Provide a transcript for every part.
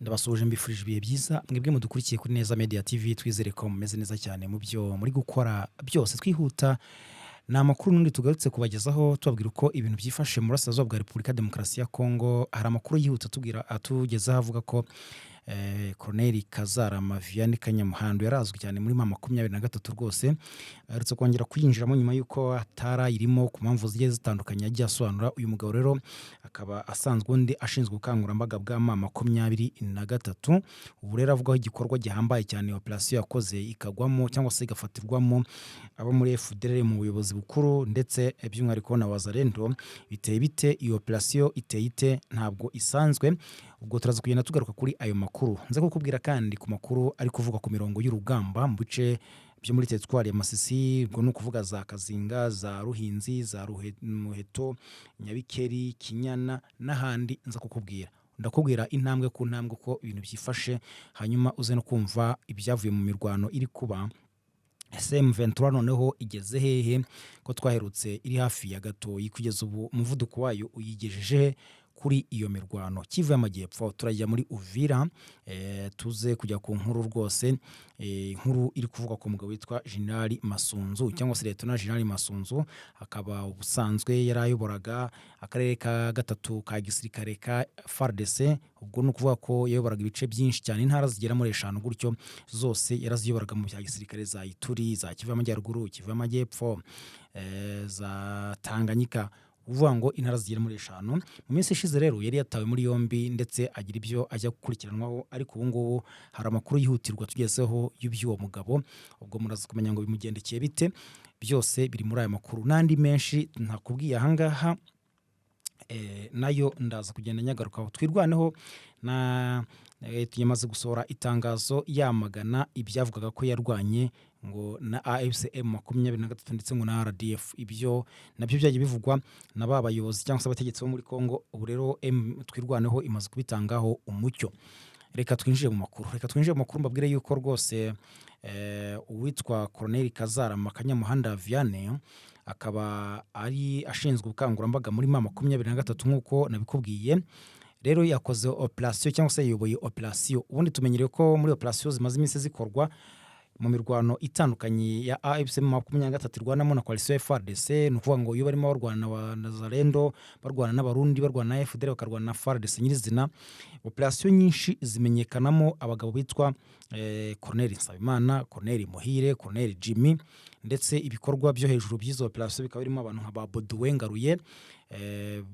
Ndabasuje mbifurije ibihe byiza mwebwe mudukurikiye kuri Neza Media TV twizere ko mumeze neza cyane mu byo muri gukora byose twihuta. Ni amakuru n'undi tugarutse kubagezaho tubabwira uko ibintu byifashe mu burasirazuba bwa Repubulika Demokarasi ya Kongo. Hari amakuru yihuta atugezaho avuga ko Colonel Kazarama Vianney Kanyamuhando yarazwi cyane muri mama 23 rwose aretse kongera kuyinjiramo nyuma yuko atarayirimo ku mpamvu zigiye zitandukanye yagiye asobanura. Uyu mugabo rero akaba asanzwe undi ashinzwe ubukangurambaga bwa mama 23. Ubu rero avugaho igikorwa gihambaye cyane operation yakoze ikagwamo cyangwa se igafatirwamo abo muri FDLR mu buyobozi bukuru ndetse by'umwihariko na Wazalendo. Biteye bite iyo operation iteye ite? Ntabwo isanzwe. Ubwo turaza kugenda tugaruka kuri ayo makuru. Nze kukubwira kandi ku makuru ari kuvuga ku mirongo y'urugamba mu bice byo muri Teritwari ya Masisi, ubwo no kuvuga za Kazinga, za Ruhinzi, za Muheto, Nyabikeri, Kinyana n'ahandi. Nza kukubwira ndakubwira intambwe ku ntambwe ko ibintu byifashe, hanyuma uze no kumva ibyavuye mu mirwano iri kuba. SM23 noneho igeze hehe ko twaherutse iri hafi ya Gatoyi, kugeza ubu umuvuduko wayo uyigejeje kuri iyo mirwano. Kivu y'Amajyepfo turajya muri Uvira, tuze kujya ku nkuru rwose, inkuru iri kuvuga ku mugabo witwa General Masunzu cyangwa se Lieutenant General Masunzu. Akaba ubusanzwe yarayoboraga akarere ka gatatu ka gisirikare ka FARDC. Ubwo no kuvuga ko yayoboraga ibice byinshi cyane, intara zigera muri 5 gutyo, zose yaraziyoboraga mu bya gisirikare za Ituri, za Kivu y'Amajyaruguru, Kivu y'Amajyepfo, za Tanganyika. Uvuga ngo intara zigera muri 5. Mu minsi ishize rero yari yatawe muri yombi ndetse agira ibyo ajya gukurikiranwaho, ariko ubu ngubu hari amakuru yihutirwa tugezeho y'uwo mugabo. Ubwo muraza kumenya ngo bimugendekeye bite, byose biri muri aya makuru n'andi menshi ntakubwiye ahangaha. Nayo ndaza kugenda nyagarukaho. Twirwaneho na tuyamaze gusohora itangazo yamagana ibyavugaga ko yarwanye ngo na AFCM 23 ndetse ngo na RDF. Ibyo nabyo byagiye bivugwa na babayobozi cyangwa se abategetsi bo muri Kongo. Ubu rero twirwaneho imaze kubitangaho umucyo. Reka twinjire mu makuru mbabwire yuko rwose uwitwa Colonel Kazarama Kanyamuhanda Vianney akaba ari ashinzwe ubukangurambaga muri mama 23 nk'uko nabikubwiye. Rero yakoze operation cyangwa se yayoboye operation. Ubundi tumenyereye ko muri operation zimaze iminsi zikorwa mu mirwano itandukanye ya AFCM 23 irwanamo na coalition FARDC. Nukuvuga ngo iyo barimo barwana na Wazalendo, barwana n'abarundi, barwana na FDLR, bakarwana na FARDC nyirizina. Operation nyinshi zimenyekanamo abagabo bitwa Colonel Nsabimana, Colonel Muhire, Colonel Jimmy, ndetse ibikorwa byo hejuru by'izo operation bikaba birimo abantu nka Baboduwe Ngaruye,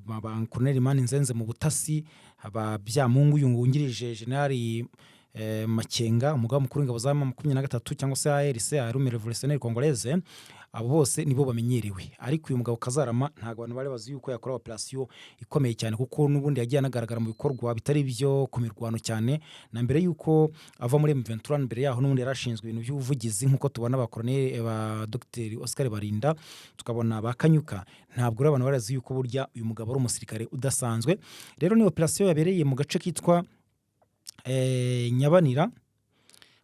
ba Colonel Mani Nzenze mu butasi, aba Byamungu yungungirije General Makenga, umugaba mukuru w'ingabo za 23 cyangwa se ARC, Armée Révolutionnaire Congolaise. Abo bose nibo bamenyerewe, ariko uyu mugabo Kazarama ntago abantu bari bazi yuko yakora operation ikomeye cyane, kuko nubundi yagiye anagaragara mu bikorwa bitari byo ku mirwano cyane. Na mbere yuko ava muri M23, mbere yaho nubundi yarashinzwe ibintu by'ubuvugizi nk'uko tubona ba Colonel ba Dr Oscar Barinda, tukabona ba Kanyuka. Ntabwo abantu barazi yuko burya uyu mugabo ari umusirikare udasanzwe. Rero ni operation yabereye mu gace kitwa Nyabanira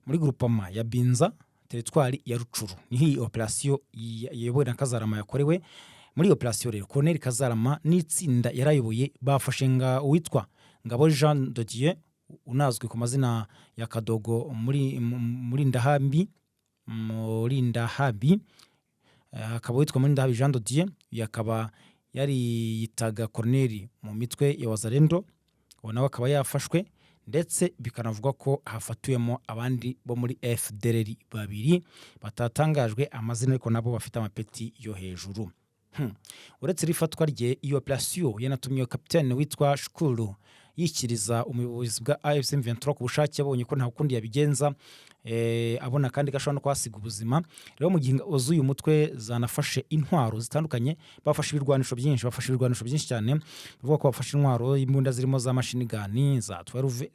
muri groupement ya Binza, Teritwari ya Rucuru. Nihi operation yayobowe na Kazarama yakorewe. Muri operation rero Colonel Kazarama n'itsinda yarayoboye bafashe uwitwa Ngabo Jean de Dieu, unazwi ku mazina ya Kadogo muri Ndahambi, akaba witwa muri Ndahambi Jean de Dieu. Yakaba yari yitaga Colonel mu mitwe ya Wazalendo, nawe akaba yafashwe, ndetse bikanavuga ko hafatuwemo abandi bo muri FDLR 2 batatangajwe amazina, ariko nabo bafite amapeti yo hejuru. Uretse rifatwa rye, iyo operation yanatumye kapiteni witwa Shukuru yikiriza umuyobozi bwa AFCM 23 ku bushake, abonye ko nta kundi yabigenza, abona kandi gashobora no kwasiga ubuzima. Rero mu gihe uyu mutwe zanafashe intwaro zitandukanye, bafashe ibirwanisho byinshi cyane. Bivuga ko bafashe intwaro imbunda zirimo za machine gun, za 12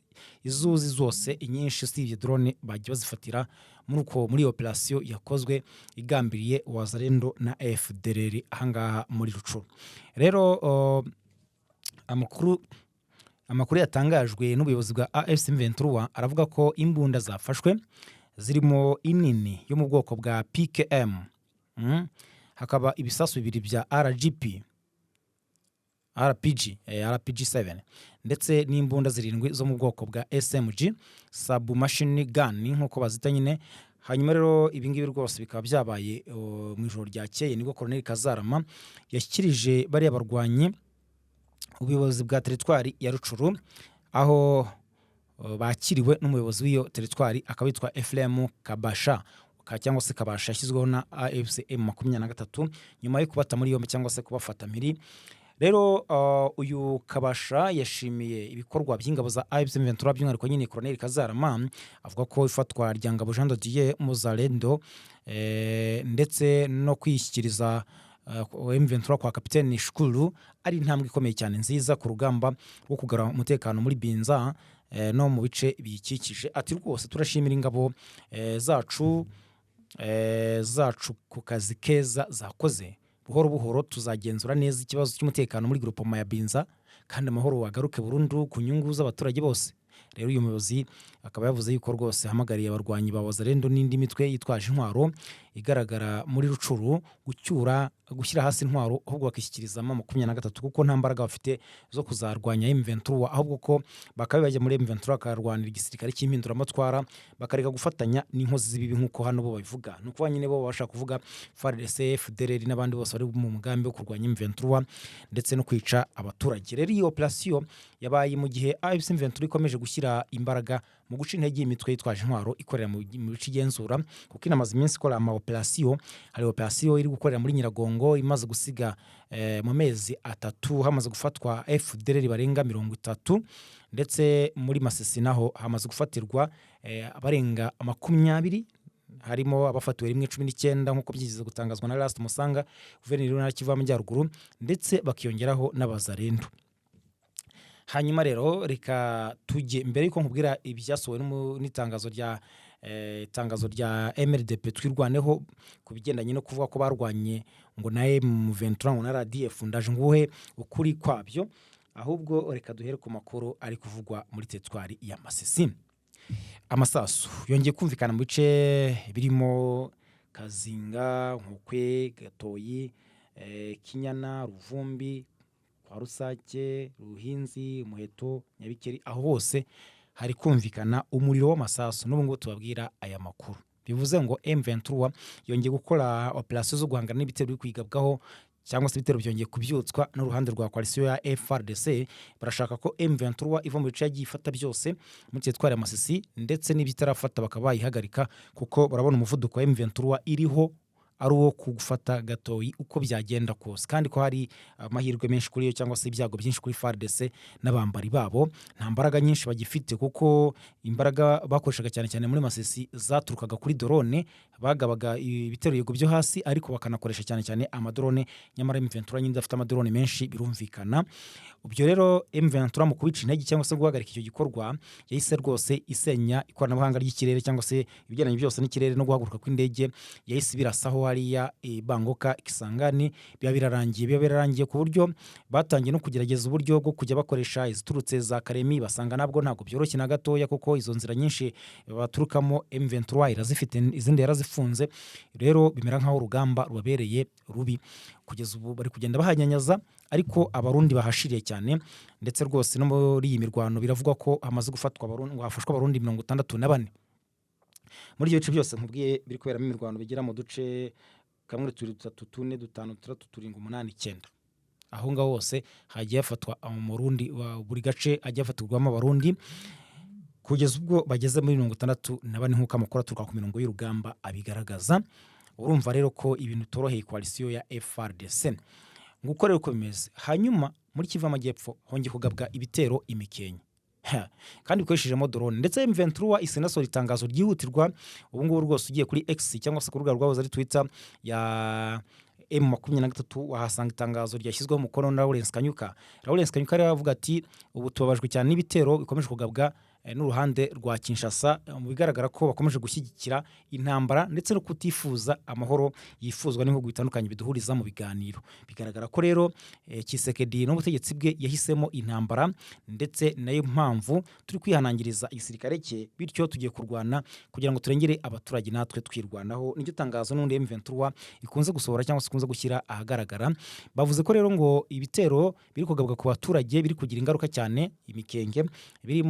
izuzi zose inyinshi, usibye drone bagiye bazifatira muri operation yakozwe igambiriye Wazalendo na FDLR ahangaha muri Rucuru. Rero amakuru yatangajwe n'ubuyobozi bwa AFCM 23 aravuga ko imbunda zafashwe zirimo inini yo mu bwoko bwa PKM, hakaba ibisasu bibiri bya RGP, RPG7 ndetse n'imbunda zirindwi zo mu bwoko bwa SMG submachine gun nk'uko bazita nyine. Hanyuma rero ibingibi rwose bikaba byabaye mu ijoro ryakeye nibwo Colonel Kazarama yashyikirije bariya barwanyi ubuyobozi bwa teritwari ya Rucuru, aho bakiriwe n'umuyobozi w'iyo teritwari akaba yitwa Ephraim Kabasha cyangwa se Kabasha yashyizweho na AFCM 23 nyuma yo kubata muri yombi cyangwa se kubafata mpiri. Rero uyu Kabasha yashimiye ibikorwa by'ingabo za AFCM 23 by'umwihariko nyine Colonel Kazarama, avuga ko ifatwa rya Ngabo Jean de Dieu Muzalendo ndetse no kwishyikiriza M23 kwa Kapiteni Shukuru ari intambwe ikomeye cyane nziza ku rugamba rwo kugarura umutekano muri Binza no mu bice biyikikije. Ati rwose turashimira ingabo zacu ku kazi keza zakoze. Buhoro buhoro tuzagenzura neza ikibazo cy'umutekano muri groupement ya Binza kandi amahoro wagaruke burundu ku nyungu z'abaturage bose. Rero uyu muyobozi akaba yavuze yuko rwose hamagariye abarwanyi ba Wazalendo n'indi mitwe yitwaje intwaro igaragara muri Rucuru gushyira hasi intwaro ahubwo bakishyikirizamo 23 kuko nta mbaraga bafite zo kuzarwanya M23, ahubwo ko bakabe bajya muri M23 bakarwanira igisirikare cy'impinduramatwara bakareka gufatanya n'inkozi z'ibibi nk'uko hano bo babivuga. Nuko nyine bo bashaka kuvuga FARDC, FDLR n'abandi bose bari mu mugambi wo kurwanya M23 ndetse no kwica abaturage. Rero iyi operation yabaye mu gihe AFC M23 ikomeje gushyira imbaraga mu guca intege imitwe yitwaje intwaro ikorera mu bice igenzura, kuko inamaze iminsi ikora ama operation. Hari operation iri gukorera muri Nyiragongo imaze gusiga mu mezi 3 hamaze gufatwa FDLR barenga 30, ndetse muri Masisi naho hamaze gufatirwa abarenga 20, harimo abafatiwe 19 nk'uko byigize gutangazwa na Last Musanga guverineri w'Intara Kivu y'Amajyaruguru, ndetse bakiyongeraho n'Abazalendo. Hanyuma rero reka tujye mbere yuko nkubwira ibyasohowe n'itangazo rya MRDP twirwaneho kubigendanye no kuvuga ko barwanye ngo na M23 ngo na RDF ndaje nguhe ukuri kwabyo, ahubwo reka duhere ku makuru ari kuvugwa muri teritwari ya Masisi. Amasasu yongeye kumvikana mu bice birimo Kazinga, Nkokwe, Gatoyi, Kinyana, Ruvumbi, kwa Rusake, Ruhinzi, Muheto, Nyabikeri, aho hose hari kumvikana umuriro w'amasasu. N'ubu ngo tubabwira aya makuru bivuze ngo M23 yongeye gukora operation zo guhangana n'ibitero biri kwigabwaho cyangwa se ibitero byongeye kubyutswa n'uruhande rwa coalition ya FARDC. Barashaka ko M23 iva mu bice yagiye ifata byose muri teritwari ya Masisi, ndetse n'ibitarafata bakaba bayihagarika kuko barabona umuvuduko wa M23 iriho ari uwo kugufata Gatoyi uko byagenda kose, kandi ko hari amahirwe menshi kuri yo cyangwa se ibyago byinshi kuri FARDC n'abambari babo. Nta mbaraga nyinshi bagifite kuko imbaraga bakoreshaga cyane cyane muri Masisi zaturukaga kuri drone, bagabaga ibitero yego byo hasi ariko bakanakoresha cyane cyane amadrone, nyamara M23 nyine afite amadrone menshi birumvikana. Ubyo rero M23 mu kubica intege cyangwa se guhagarika icyo gikorwa yahise rwose isenya ikoranabuhanga ry'ikirere cyangwa se ibijyanye byose n'ikirere no guhaguruka kw'indege, yahise birasaho hariya Bangoka, Kisangani. biba birarangiye ku buryo batangiye no kugerageza uburyo bwo kujya bakoresha iziturutse za Karemi, basanga nabwo ntabwo byoroshye na gatoya kuko izo nzira nyinshi baturukamo M23 irazifite, izindi yarazifunze. Rero bimera nkaho urugamba rubabereye rubi. Kugeza ubu bari kugenda bahanyanyaza, ariko abarundi bahashiriye cyane, ndetse rwose no muri iyi mirwano biravugwa ko hamaze hafashwa abarundi 64 muri ibyo bice byose nkubwiye biri kuberamo imirwano bigera mu duce 1 2 3 4 5 6 7 8 9. Aho ngaho hose hagiye hafatwa umurundi buri gace hagiye hafatirwamo abarundi kugeza ubwo bageze muri 64 nk'uko amakuru aturuka ku mirongo y'urugamba abigaragaza. Urumva rero ko ibintu toroheye coalition ya FARDC nguko rero ko bimeze. Hanyuma muri Kivu y'Amajyepfo hongeye kugabwa ibitero Imikenke kandi bikoresheje drone, ndetse M23 isenasora itangazo ryihutirwa ubu ngubu rwose ugiye kuri X cyangwa se ku rubuga rwabo ari Twitter ya M23 wahasanga itangazo ryashyizweho umukono na Lawrence Kanyuka. Lawrence Kanyuka rero avuga ati ubu tubabajwe cyane n'ibitero bikomeje kugabwa n'uruhande rwa Kinshasa mu bigaragara ko bakomeje gushyigikira intambara ndetse no kutifuza amahoro yifuzwa n'ibihugu bitandukanye biduhuriza mu biganiro. Bigaragara ko rero Tshisekedi n'ubutegetsi bwe yahisemo intambara, ndetse nayo mpamvu turi kwihanangiriza igisirikare cye, bityo tugiye kurwana kugira ngo turengere abaturage natwe twirwanaho. Niryo tangazo n'undi M23 ikunze gusohora cyangwa se ikunze gushyira ahagaragara. Bavuze ko rero ngo ibitero biri kugabwa ku baturage biri kugira ingaruka cyane, imikenge biri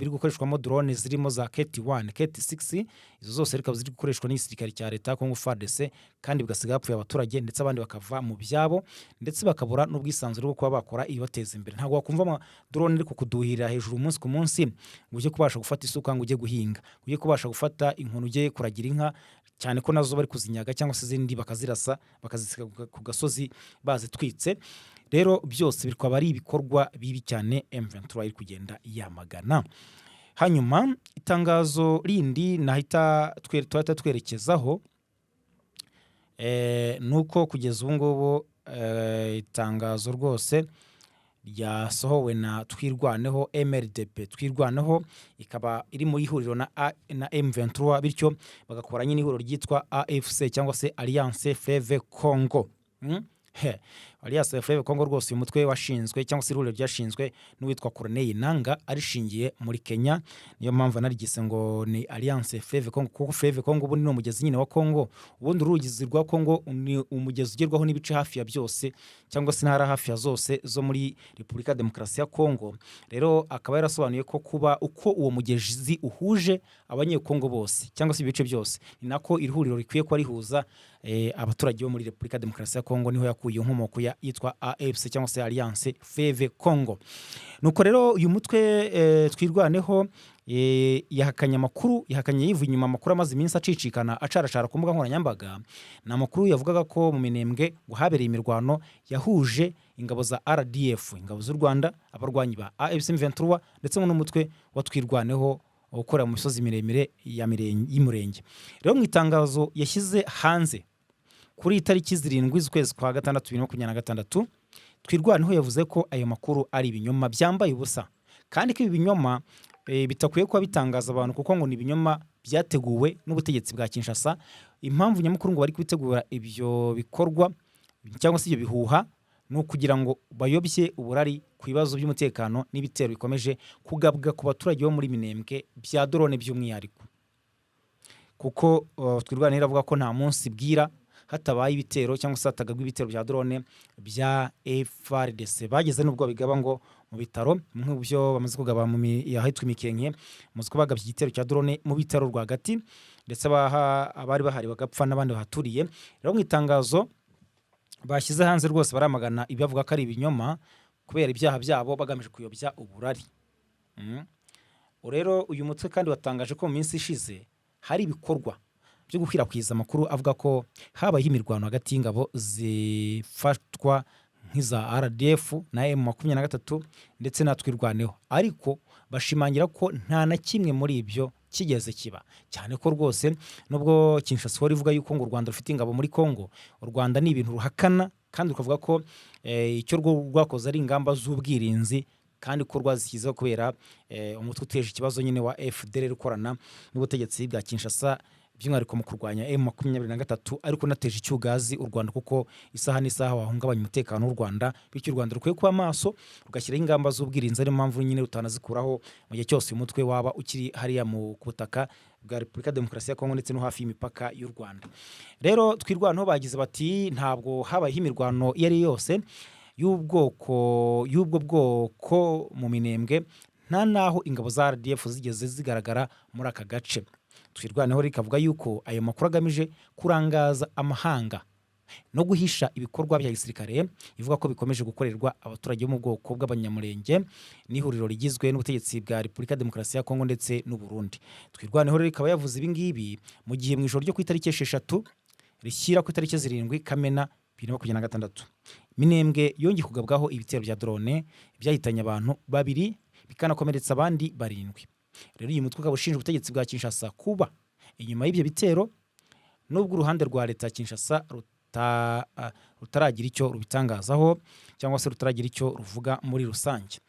gukoreshwamo drone zirimo za KT1, KT6, izo zose rikaba ziri gukoreshwa n'igisirikare cya leta Congo FARDC, kandi bigasiga hapfuye abaturage ndetse abandi bakava mu byabo, ndetse bakabura n'ubwisanzure bwo kuba bakora ibibateza imbere. Ntabwo wakumva ama drone iri kukuduhirira hejuru umunsi ku munsi ngo ujye kubasha gufata isuka ngo ujye guhinga, ujye kubasha gufata inkoni ujye kuragira inka, cyane ko nazo bari kuzinyaga cyangwa se izindi bakazirasa bakazisiga ku gasozi bazitwitse. Rero byose bikaba ari ibikorwa bibi cyane M23 iri kugenda yamagana. Hanyuma itangazo rindi nahita twerekezaho nuko kugeza ubu ngubu itangazo rwose ryasohowe na Twirwaneho MRDP. Twirwaneho ikaba iri mu ihuriro na M23, bityo bagakora nyine ihuriro ryitwa AFC cyangwa se Alliance Fleuve Congo. Alliance Fleuve Congo rwose uyu mutwe washinzwe cyangwa se ihuriro ryashinzwe n'uwitwa Corneille Nangaa arishingiye muri Kenya. Niyo mpamvu narigise ngo ni Alliance Fleuve Congo, kuko Fleuve Congo ubundi ni umugezi nyine wa Congo. Ubundi urugizi rwa Congo ni umugezi ugerwaho n'ibice hafi ya byose cyangwa se ntara hafi ya zose zo muri Repubulika Demokarasi ya Congo. Rero akaba yarasobanuye ko kuba uko uwo mugezi uhuje abanyekongo bose cyangwa se ibice byose, ni nako iri huriro rikwiye ko rihuza abaturage bo muri Repubulika Demokarasi ya Congo. Niho yakuye inkomoko yitwa AFC cyangwa se Alliance Fleuve Congo. Nuko rero uyu mutwe Twirwaneho yahakanye amakuru, yivuye inyuma amakuru amaze iminsi acicikana acarashara ku mbuga nkoranyambaga. Ni amakuru yavugaga ko mu Minembwe ngo habereye imirwano yahuje ingabo za RDF, ingabo z'u Rwanda, abarwanyi ba AFC M23 ndetse n'umutwe wa Twirwaneho ukora mu misozi miremire y'Umurenge. Rero mu itangazo yashyize hanze kuri itariki 7 z'ukwezi kwa gatandatu 2026, Twirwaneho yavuze ko ayo makuru ari ibinyoma byambaye ubusa, kandi ko ibi binyoma bitakwiye kuba bitangaza abantu, kuko ngo ni ibinyoma byateguwe n'ubutegetsi bwa Kinshasa. Impamvu nyamukuru ngo bari kwitegura ibyo bikorwa cyangwa se ibyo bihuha ni ukugira ngo bayobye uburari ku bibazo by'umutekano n'ibitero bikomeje kugabwa ku baturage bo muri Minembwe bya drone by'umwihariko. Kuko Twirwaneho avuga ko nta munsi bwira hatabaye ibitero cyangwa se hatagabwa ibitero bya drone bya FARDC. Bageze n'ubwo bigaba ngo mu bitaro, nk'ubyo bamaze kugaba mu yahitwa imikenke, muzi ko bagabye igitero cya drone mu bitaro rwagati, ndetse abari bahari bagapfa n'abandi bahaturiye. Rero mu itangazo bashyize hanze rwose baramagana ibibavuga ko ari ibinyoma kubera ibyaha byabo bagamije kuyobya uburari. Rero uyu mutwe kandi watangaje ko mu minsi ishize hari ibikorwa byo gukwirakwiza amakuru avuga ko habaye imirwano hagati y'ingabo zifatwa nk'iza RDF na M23 ndetse na Twirwaneho, ariko bashimangira ko nta na kimwe muri ibyo kigeze kiba, cyane ko rwose nubwo Kinshasa ivuga yuko ngo u Rwanda rufite ingabo muri Congo, u Rwanda ni ibintu ruhakana kandi rukavuga ko icyo rwakoze ari ingamba z'ubwirinzi, kandi ko rwazishyizeho kubera umutwe uteje ikibazo nyine wa FDLR ukorana n'ubutegetsi bwa Kinshasa by'umwihariko mu kurwanya M23, ariko nateje icyugazi u Rwanda, kuko isaha n'isaha wahungabanya umutekano w'u Rwanda. Bityo u Rwanda rukwiye kuba maso rugashyiraho ingamba z'ubwirinzi, ari mpamvu nyine rutanazikuraho mu gihe cyose uyu mutwe waba ukiri hariya mu butaka bwa Repubulika Demokarasi ya Kongo ndetse no hafi y'imipaka y'u Rwanda. Rero Twirwaneho bagize bati ntabwo habaye imirwano iyo ari yose y'ubwo bwoko mu Minembwe, nta naho ingabo za RDF zigeze zigaragara muri aka gace. Twirwaneho rikavuga yuko ayo makuru agamije kurangaza amahanga no guhisha ibikorwa bya gisirikare, ivuga ko bikomeje gukorerwa abaturage bo mu bwoko bw'abanyamurenge n'ihuriro rigizwe n'ubutegetsi bwa Repubulika Demokarasi ya Kongo ndetse n'u Burundi. Twirwaneho rikaba yavuze ibi ngibi mu gihe mu ijoro ryo ku itariki 6 rishyira ku itariki 7 Kamena 2026 Minembwe yongeye kugabwaho ibitero bya drone byahitanye abantu 2 bikanakomeretsa abandi 7. Rero uyu mutwe ukaba ushinja ubutegetsi bwa Kinshasa kuba inyuma y'ibyo bitero, nubwo uruhande rwa leta ya Kinshasa rutaragira icyo rubitangazaho cyangwa se rutaragira icyo ruvuga muri rusange.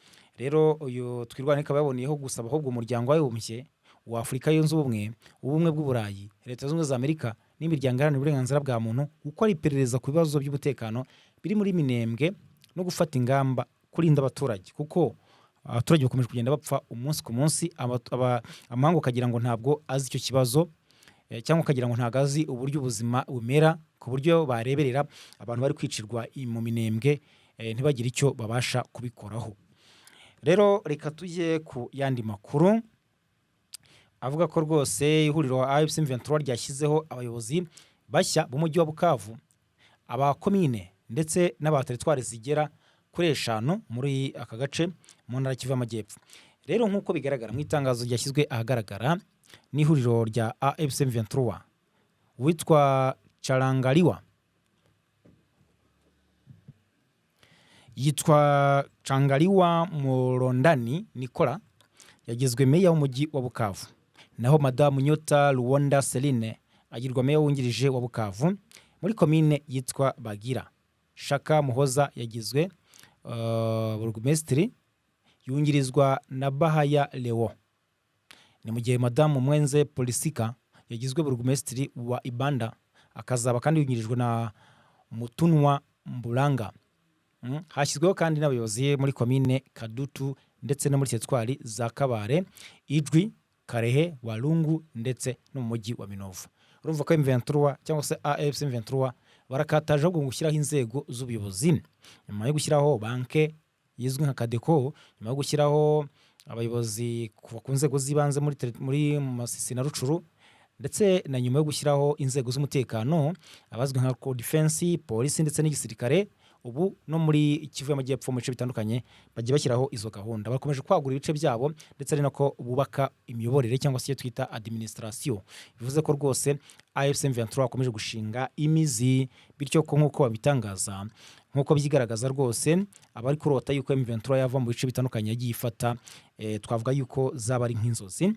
rero uyu Twirwaneho ikaba yaboneyeho gusaba ahubwo umuryango w'abibumbye wa Afurika yunze ubumwe, ubumwe bw'Uburayi, Leta zunze ubumwe za Amerika n'imiryango iharanira uburenganzira bwa muntu gukora iperereza ku bibazo by'umutekano biri muri Minembwe no gufata ingamba kurinda abaturage, kuko abaturage bakomeje kugenda bapfa umunsi ku munsi. Amahanga ukagira ngo ntabwo azi icyo kibazo, cyangwa ukagira ngo ntabwo azi uburyo ubuzima bumera, ku buryo bareberera abantu bari kwicirwa mu Minembwe ntibagire icyo babasha kubikoraho. Rero reka tujye ku yandi makuru avuga ko rwose ihuriro AFC M23 ryashyizeho abayobozi bashya b'umujyi wa Bukavu, abakomine ndetse n'abateritwari zigera kuri 5 muri aka gace mu ntara Kivu y'Amajyepfo. Rero nk'uko bigaragara mu itangazo ryashyizwe ahagaragara n'ihuriro rya AFC M23, witwa Changaliwa Mulondani Nicola yagizwe meya w'umujyi wa Bukavu, naho Madamu Nyota Luwonda Celine agirwa meya wungirije wa Bukavu. Muri komine yitwa Bagira, Shaka Muhoza yagizwe burugumesitiri yungirizwa na Bahaya Leo. Ni mu gihe Madamu Mwenze Polisika yagizwe burugumesitiri wa Ibanda, akazaba kandi yungirijwe na Mutunwa Mbulanga. Hashyizweho kandi n'abayobozi muri komine Kadutu ndetse no muri teritwari za Kabare, Ijwi, Karehe, Walungu ndetse no mu mujyi wa Minova. Urumva ko M23 cyangwa se AFC M23 barakataje ahubwo gushyiraho inzego z'ubuyobozi, nyuma yo gushyiraho banke yizwi nka Kadeko, nyuma yo gushyiraho abayobozi kuva ku nzego z'ibanze muri Masisi na Rucuru, ndetse na nyuma yo gushyiraho inzego z'umutekano abazwi nka defense, polisi ndetse n'igisirikare. Ubu no muri Kivu y'Amajyepfo mu bice bitandukanye bagiye bashyiraho izo gahunda, bakomeje kwagura ibice byabo ndetse ari nako bubaka imiyoborere cyangwa se twita administration. Bivuze ko rwose AFC M23 akomeje gushinga imizi, bityo ko nk'uko babitangaza, nk'uko byigaragaza rwose abari kurota yuko M23 yava mu bice bitandukanye yagiye ifata, twavuga yuko zaba ari nk'inzozi.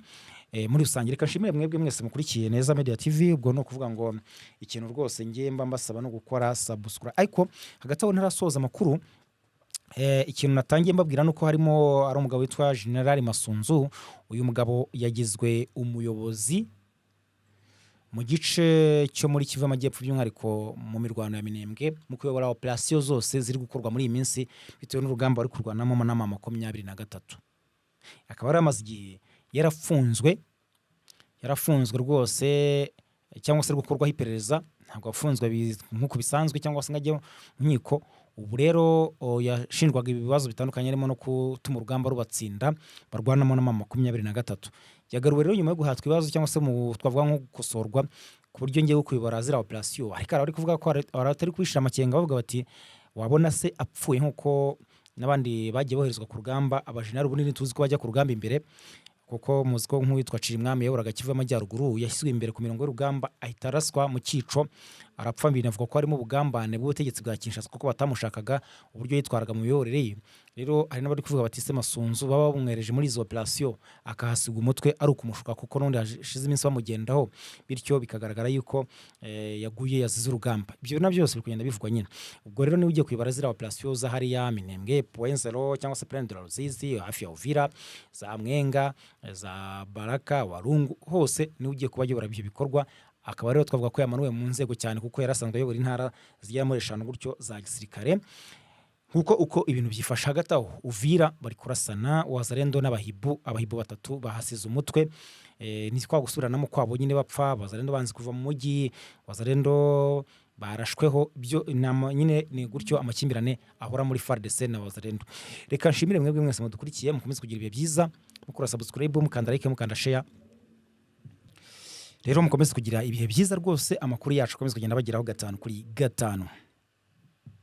Muri rusange reka nshimire mwebwe mwese mukurikiye Neza Media TV. Ubwo no kuvuga ngo ikintu rwose ngiye mba mbasaba no gukora subscribe, ariko hagati aho ntarasoza amakuru, ikintu natangiye mbabwira nuko harimo ari umugabo witwa General Masunzu. Uyu mugabo yagizwe umuyobozi mu gice cyo muri Kivu y'Amajyepfo, by'umwihariko mu mirwano ya Minembwe, mu kuyobora operation zose ziri gukorwa muri iyi minsi bitewe n'urugamba bari kurwanamo na 23. Akaba ari amaze igihe yarafunzwe rwose, cyangwa se gukorwaho iperereza. Ntabwo afunzwe nk'uko bisanzwe cyangwa se ngajye mu nkiko. Ubu rero yashinjwaga ibibazo bitandukanye, harimo no gutuma urugamba rubatsinda barwanamo na 23. Yagaruwe rero nyuma yo guhatwa ibibazo cyangwa se twavuga nko gukosorwa ku buryo ngiye kuyobora zira operation. Ariko ari kuvuga ko atari kwishira amakenga, bavuga bati wabona se apfuye nk'uko n'abandi bagiye boherezwa ku rugamba. Abajenerali bunini tuzi ko bajya ku rugamba imbere, kuko muzi ko nk'uwitwa Cirimwami yayoboraga Kivu y'Amajyaruguru yashyizwe imbere ku mirongo y'urugamba, ahita araswa mu cyico arapfa. Binavuga ko harimo ubugambane bw'ubutegetsi bwa Kinshasa kuko batamushakaga uburyo yitwaraga mu miyoborere ye. Rero hari n'abari kuvuga bati se Masunzu baba bamwereje muri izo operation akahasiga umutwe ari ukumushuka, kuko n'undi hashize iminsi bamugendaho, bityo bikagaragara yuko yaguye yazize urugamba. Ibyo na byose bikugenda bivugwa nyine. Ubwo rero niwe ugiye kwibara zira operation za hariya Minembwe, Point Zero cyangwa se Plaine de la Ruzizi, hafi ya Uvira, za Mwenga, za Baraka, Walungu, hose niwe ugiye kuba ayobora ibyo bikorwa. Akaba rero twavuga ko yamanuwe mu nzego cyane, kuko yarasanzwe ayobora intara zigera muri 5 gutyo za gisirikare. Uko ibintu byifasha hagati aho, Uvira bari kurasana, Wazalendo n'abahibu 3 bahasize umutwe. Ni kwa gusubiranamo kwabo nyine bapfa. Wazalendo banze kuva mu mujyi, Wazalendo barashweho. Byo nyine ni gutyo amakimbirane ahora muri FARDC na Wazalendo. Reka nshimire mwebwe mwese mudukurikiye, mukomeze kugira ibihe byiza, mukora subscribe, mukanda like, mukanda share. Rero mukomeze kugira ibihe byiza rwose, amakuru yacu akomeze kugenda bageraho 5 kuri 5.